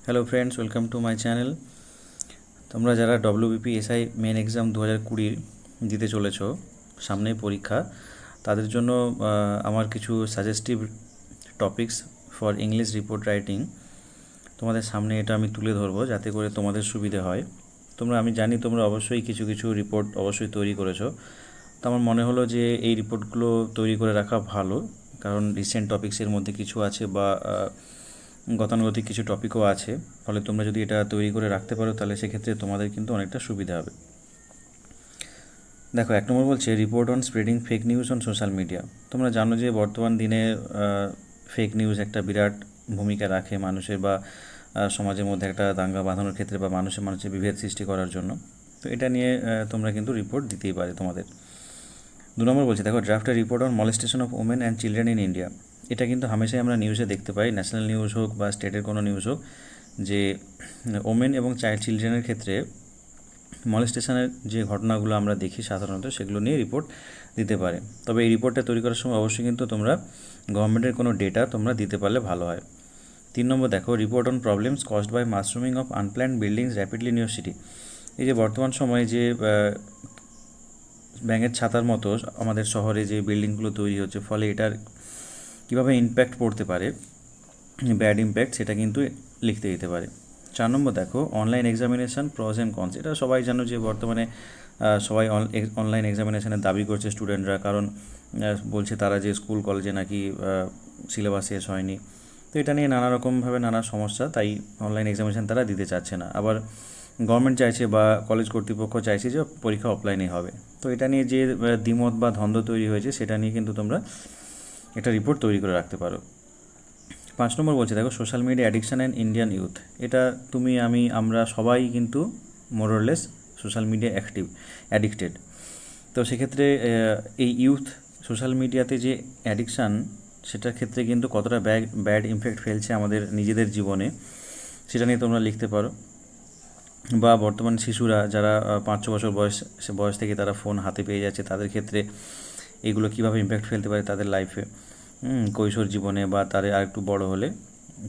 Hello friends, welcome to my channel. তোমরা যারা WBPSI main exam 2020 দিতে চলেছ, সামনেই পরীক্ষা, তাদের জন্য আমার কিছু suggestive topics for English report writing তোমাদের সামনে এটা আমি তুলে ধরবো, যাতে করে তোমাদের সুবিধে হয়। আমি জানি তোমরা অবশ্যই কিছু কিছু রিপোর্ট অবশ্যই তৈরি করেছো। তো আমার মনে হলো যে এই রিপোর্টগুলো তৈরি করে রাখা ভালো, কারণ রিসেন্ট টপিক্সের মধ্যে কিছু আছে বা গতানুগতিক কিছু টপিকও আছে। ফলে তোমরা যদি এটা তৈরি করে রাখতে পারো, তাহলে সেক্ষেত্রে তোমাদের কিন্তু অনেকটা সুবিধা হবে। দেখো, 1 নম্বর বলছে report on spreading fake news on social media. তোমরা জানো যে বর্তমান দিনে ফেক নিউজ একটা বিরাট ভূমিকা রাখে মানুষের বা সমাজের মধ্যে একটা দাঙ্গা বাঁধানোর ক্ষেত্রে বা মানুষের বিভেদ সৃষ্টি করার জন্য। তো এটা নিয়ে তোমরা কিন্তু রিপোর্ট দিতেই পারে তোমাদের। 2 নম্বর বলছে, দেখো, draft report on molestation of women and children in India. এটা কিন্তু হামেশাই আমরা নিউজে দেখতে পাই, ন্যাশনাল নিউজ হোক বা স্টেটের কোনো নিউজ হোক, যে ওমেন এবং চিলড্রেনের ক্ষেত্রে মলেস্টেশনের যে ঘটনাগুলো আমরা দেখি সাধারণত, সেগুলো নিয়ে রিপোর্ট দিতে পারে। তবে এই রিপোর্টটা তৈরি করার সময় অবশ্যই কিন্তু তোমরা গভর্নমেন্টের কোনো ডেটা তোমরা দিতে পারলে ভালো হয়। 3 নম্বর দেখো, report on problems caused by mushrooming of unplanned buildings rapidly new city. এই যে বর্তমান সময়ে যে ব্যাঙের ছাতার মতো আমাদের শহরে যে বিল্ডিংগুলো তৈরি হচ্ছে, ফলে এটার কীভাবে ইম্প্যাক্ট পড়তে পারে, ব্যাড ইম্প্যাক্ট, সেটা কিন্তু লিখতে দিতে পারে। 4 নম্বর দেখো, online examination pros and cons. এটা সবাই জানো যে বর্তমানে সবাই অনলাইন এক্সামিনেশানের দাবি করছে স্টুডেন্টরা, কারণ বলছে তারা যে স্কুল কলেজে নাকি সিলেবাস শেষ হয়নি। তো এটা নিয়ে নানা রকমভাবে নানা সমস্যা, তাই অনলাইন এক্সামিনেশান তারা দিতে চাচ্ছে না। আবার গভর্নমেন্ট চাইছে বা কলেজ কর্তৃপক্ষ চাইছে যে পরীক্ষা অফলাইনে হবে। তো এটা নিয়ে যে দ্বিমত বা দ্বন্দ্ব তৈরি হয়েছে, সেটা নিয়ে কিন্তু তোমরা একটা রিপোর্ট তৈরি করে রাখতে পারো। 5 নম্বর বলছে, দেখো, social media addiction and Indian youth. এটা আমরা সবাই কিন্তু মোরলেস সোশ্যাল মিডিয়া অ্যাডিক্টেড। তো সেক্ষেত্রে এই ইউথ সোশ্যাল মিডিয়াতে যে অ্যাডিকশান, সেটার ক্ষেত্রে কিন্তু কতটা ব্যাড ইমপ্যাক্ট ফেলছে আমাদের নিজেদের জীবনে, সেটা নিয়ে তোমরা লিখতে পারো। বা বর্তমান শিশুরা যারা 5-6 বছর বয়স থেকে তারা ফোন হাতে পেয়ে যাচ্ছে, তাদের ক্ষেত্রে এগুলো কীভাবে ইমপ্যাক্ট ফেলতে পারে তাদের লাইফে, কৈশোর জীবনে বা তাদের আর একটু বড় হলে,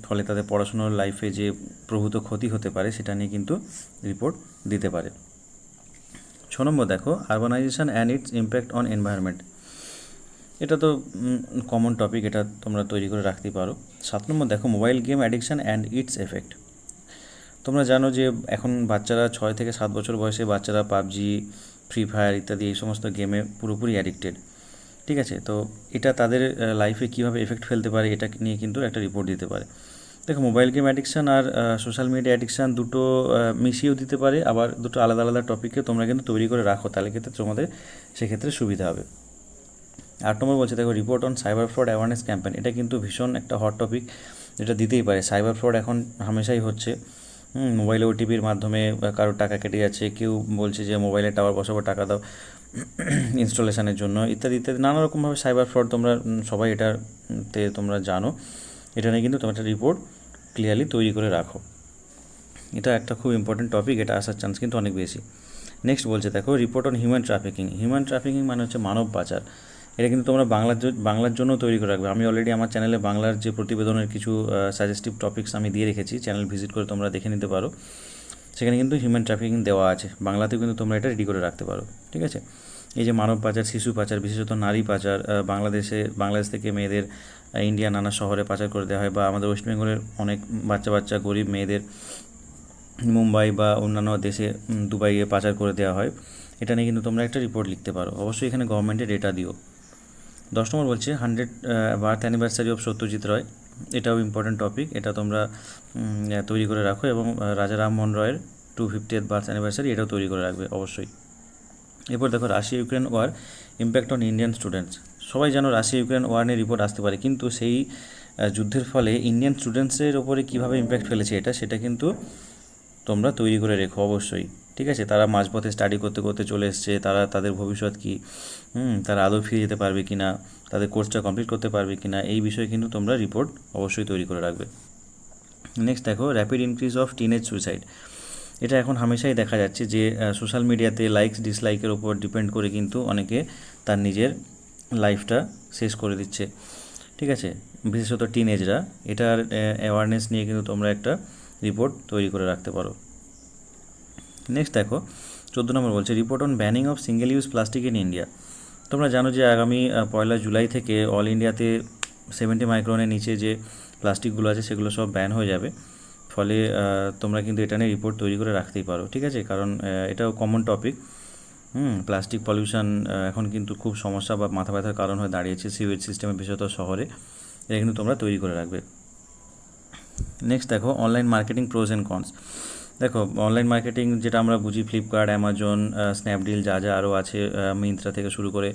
ফলে তাদের পড়াশোনার লাইফে যে প্রভূত ক্ষতি হতে পারে, সেটা নিয়ে কিন্তু রিপোর্ট দিতে পারে। 6 নম্বর দেখো, urbanisation and it's impact on environment. এটা তো কমন টপিক, এটা তোমরা তৈরি করে রাখতেই পারো। 7 নম্বর দেখো, mobile game addiction and it's effect. তোমরা জানো যে এখন বাচ্চারা 6 থেকে 7 বছর বয়সে বাচ্চারা পাবজি, ফ্রি ফায়ার ইত্যাদি এই সমস্ত গেমে পুরোপুরি অ্যাডিক্টেড। ঠিক আছে, তো এটা তাদের লাইফে কীভাবে এফেক্ট ফেলতে পারে, এটা নিয়ে কিন্তু একটা রিপোর্ট দিতে পারে। দেখো, মোবাইল গেম অ্যাডিকশান আর সোশ্যাল মিডিয়া অ্যাডিকশান দুটো মিশিয়েও দিতে পারে, আবার দুটো আলাদা আলাদা টপিককে তোমরা কিন্তু তৈরি করে রাখো, তাহলে কিন্তু তোমাদের সেক্ষেত্রে সুবিধা হবে। 8 নম্বর বলছে, দেখো, report on cyber fraud awareness campaign. এটা কিন্তু ভীষণ একটা হট টপিক, যেটা দিতেই পারে। সাইবার ফ্রড এখন হামেশাই হচ্ছে। মোবাইলে ওটিপির মাধ্যমে কারোর টাকা কেটে যাচ্ছে, কেউ বলছে যে মোবাইলে টাওয়ার বসাবো, টাকা দাও ইনস্টলেশনের জন্য, ইত্যাদি ইত্যাদি নানা রকমভাবে সাইবার ফ্রড তোমরা সবাই এটাতে তোমরা জানো। এটা নিয়ে কিন্তু তোমরা একটা রিপোর্ট ক্লিয়ারলি তৈরি করে রাখো। এটা একটা খুব ইম্পর্টেন্ট টপিক, এটা আসার চান্স কিন্তু অনেক বেশি। নেক্সট বলছে, দেখো, report on human trafficking. Human trafficking মানে হচ্ছে মানব পাচার। এটা কিন্তু তোমরা বাংলার জন্য তৈরি করে রাখবে। আমি অলরেডি আমার চ্যানেলে বাংলার যে প্রতিবেদনের কিছু সাজেস্টিভ টপিকস আমি দিয়ে রেখেছি, চ্যানেল ভিজিট করে তোমরা দেখে নিতে পারো। সেখানে কিন্তু হিউম্যান ট্রাফিকিং দেওয়া আছে, বাংলাতেও কিন্তু তোমরা এটা রেডি করে রাখতে পারো। ঠিক আছে, এই যে মানব পাচার, শিশু পাচার, বিশেষত নারী পাচার, বাংলাদেশ থেকে মেয়েদের ইন্ডিয়া নানা শহরে পাচার করে দেওয়া হয়, বা আমাদের ওয়েস্ট বেঙ্গলের অনেক বাচ্চা গরিব মেয়েদের মুম্বাই বা অন্যান্য দেশে, দুবাইয়ে পাচার করে দেওয়া হয়। এটা নিয়ে কিন্তু তোমরা একটা রিপোর্ট লিখতে পারো। অবশ্যই এখানে গভর্নমেন্টের ডেটা দিও। 10 নম্বর বলছে 100 birth anniversary of Satyajit Ray. এটাও ইম্পর্টেন্ট টপিক, এটা তোমরা তৈরি করে রাখো। এবং রাজা রামমোহন রায়ের 250th বার্থ অ্যানিভার্সারি, এটাও তৈরি করে রাখবে অবশ্যই। এরপর দেখো, Russia Ukraine war impact on Indian students. সবাই জানো রাশিয়া ইউক্রেন ওয়ার নিয়ে রিপোর্ট আসতে পারে, কিন্তু সেই যুদ্ধের ফলে ইন্ডিয়ান স্টুডেন্টসের ওপরে কীভাবে ইম্প্যাক্ট ফেলেছে সেটা কিন্তু তোমরা তৈরি করে রেখো অবশ্যই। ঠিক আছে, তারা মাঝপথে স্টাডি করতে করতে চলে এসছে, তাদের ভবিষ্যৎ কী, তারা আদৌ ফিরে যেতে পারবে কি না, তাদের কোর্সটা কমপ্লিট করতে পারবে কি না, এই বিষয়ে কিন্তু তোমরা রিপোর্ট অবশ্যই তৈরি করে রাখবে। নেক্সট দেখো, rapid increase of teenage suicide. এটা এখন হামেশাই দেখা যাচ্ছে যে সোশ্যাল মিডিয়াতে লাইকস ডিসলাইকের ওপর ডিপেন্ড করে কিন্তু অনেকে তার নিজের লাইফটা শেষ করে দিচ্ছে। ঠিক আছে, বিশেষত টিনেজরা। এটার অ্যাওয়ারনেস নিয়ে কিন্তু তোমরা একটা রিপোর্ট তৈরি করে রাখতে পারো। নেক্সট দেখো 14 নম্বর বলছে report on banning of single use plastic in India. তোমরা জানো যে আগামী 1 জুলাই থেকে অল ইন্ডিয়াতে 70 মাইক্রনের নিচে যে প্লাস্টিকগুলো আছে সেগুলো সব ব্যান হয়ে যাবে। ফলে তোমরা কিন্তু এটা নিয়ে রিপোর্ট তৈরি করে রাখতেই পারো, ঠিক আছে, কারণ এটাও কমন টপিক। প্লাস্টিক পলিউশন এখন কিন্তু খুব সমস্যা বা মাথা ব্যথার কারণ হয়ে দাঁড়িয়েছে সিওয়েজ সিস্টেমের বিশেষত শহরে। এটা কিন্তু তোমরা তৈরি করে রাখবে। নেক্সট দেখো online marketing pros and cons. দেখো অনলাইন মার্কেটিং যেটা আমরা বুঝি ফ্লিপকার্ট, অ্যামাজন, স্ন্যাপডিল, যা যা আরও আছে, মিন্ত্রা থেকে শুরু করে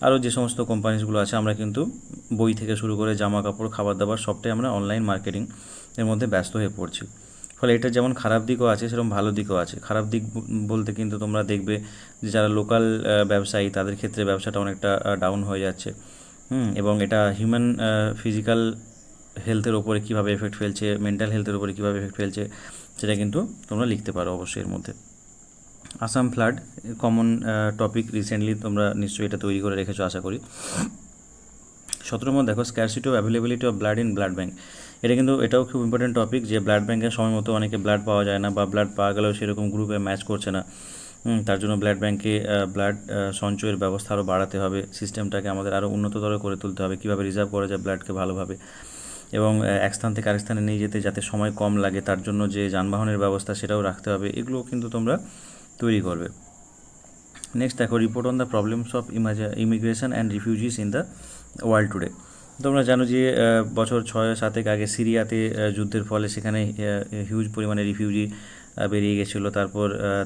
আরও যে সমস্ত কোম্পানিসগুলো আছে, আমরা কিন্তু বই থেকে শুরু করে জামা কাপড়, খাবার দাবার সবটাই আমরা অনলাইন মার্কেটিং এর মধ্যে ব্যস্ত হয়ে পড়ছি। ফলে এটা যেমন খারাপ দিকও আছে সেরকম ভালো দিকও আছে। খারাপ দিক বলতে কিন্তু তোমরা দেখবে যে যারা লোকাল ব্যবসায়ী তাদের ক্ষেত্রে ব্যবসাটা অনেকটা ডাউন হয়ে যাচ্ছে। এবং এটা হিউম্যান ফিজিক্যাল হেলথের ওপরে কীভাবে এফেক্ট ফেলছে, মেন্টাল হেলথের ওপরে কীভাবে এফেক্ট ফেলছে সেটা কিন্তু তোমরা লিখতে পারো অবশ্যই এর মধ্যে। Assam flood common topic, recently তোমরা নিশ্চয়ই এটা তৈরি করে রেখেছো আশা করি। 17 নম্বর দেখো scarcity of availability of blood in blood bank. এটা কিন্তু এটাও খুব ইম্পর্টেন্ট টপিক যে ব্লাড ব্যাঙ্কের সময় মতো অনেকে ব্লাড পাওয়া যায় না, বা ব্লাড পাওয়া গেলেও সেরকম গ্রুপে ম্যাচ করছে না। তার জন্য ব্লাড ব্যাঙ্কে ব্লাড সঞ্চয়ের ব্যবস্থা আরও বাড়াতে হবে, সিস্টেমটাকে আমাদের আরও উন্নততর করে তুলতে হবে, কীভাবে রিজার্ভ করা যায় ব্লাডকে ভালোভাবে, এবং এক স্থান থেকে আরেক স্থানে নিয়ে যেতে যাতে সময় কম লাগে তার জন্য যে যানবাহনের ব্যবস্থা সেটাও রাখতে হবে। এগুলো কিন্তু তোমরা তৈরি করবে। নেক্সট দেখো report on the problems of immigration and refugees in the world today. তোমরা জানো যে বছর 6-7 আগে সিরিয়াতে যুদ্ধের ফলে সেখানে হিউজ পরিমাণে রিফিউজি বেরিয়ে গেছিলো।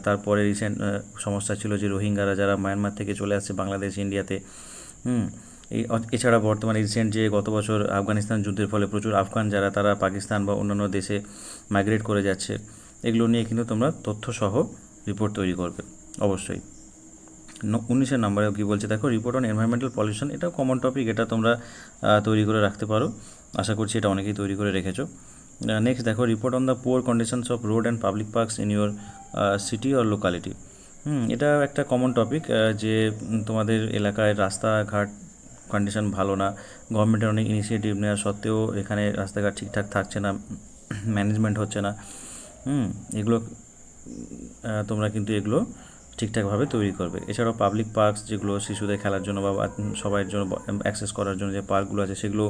তারপরে রিসেন্ট সমস্যা ছিল যে রোহিঙ্গারা যারা মায়ানমার থেকে চলে আসছে বাংলাদেশ, ইন্ডিয়াতে। এছাড়া বর্তমানে রিসেন্ট যে গত বছর আফগানিস্তান যুদ্ধের ফলে প্রচুর আফগান যারা তারা পাকিস্তান বা অন্যান্য দেশে মাইগ্রেট করে যাচ্ছে। এগুলো নিয়ে কিন্তু তোমরা তথ্যসহ রিপোর্ট তৈরি করবে অবশ্যই। 19 নম্বরে কী বলছে দেখো রিপোর্ট অন এনভায়রনমেন্টাল পলিউশন। এটাও কমন টপিক, এটা তোমরা তৈরি করে রাখতে পারো, আশা করছি এটা অনেকেই তৈরি করে রেখেছো। নেক্সট দেখো report on the poor conditions of road and public parks in your city or locality. এটা একটা কমন টপিক যে তোমাদের এলাকায় রাস্তাঘাট কন্ডিশন ভালো না, গভর্নমেন্টের অনেক ইনিশিয়েটিভ নেওয়া সত্ত্বেও এখানে রাস্তাঘাট ঠিকঠাক থাকছে না, ম্যানেজমেন্ট হচ্ছে না। এগুলো তোমরা কিন্তু এগুলো ঠিকঠাকভাবে তৈরি করবে। এছাড়াও পাবলিক পার্কস যেগুলো শিশুদের খেলার জন্য বা সবার জন্য অ্যাক্সেস করার জন্য যে পার্কগুলো আছে সেগুলো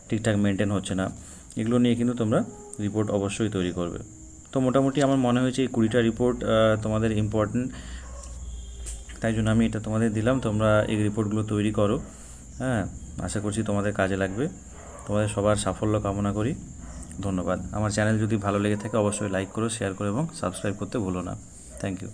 ঠিকঠাক মেনটেন হচ্ছে না। এগুলো নিয়ে কিন্তু তোমরা রিপোর্ট অবশ্যই তৈরি করবে। তো মোটামুটি আমার মনে হয়েছে এই 20টা রিপোর্ট তোমাদের ইম্পর্টেন্ট, তাই জন্য আমি এটা তোমাদের দিলাম। তোমরা এই রিপোর্টগুলো তৈরি করো। আশা করছি তোমাদের কাজে লাগবে। তোমাদের সবার সাফল্য কামনা করি। ধন্যবাদ। আমার চ্যানেল যদি ভালো লেগে থাকে অবশ্যই লাইক করো, শেয়ার করো এবং সাবস্ক্রাইব করতে ভুলো না। Thank you.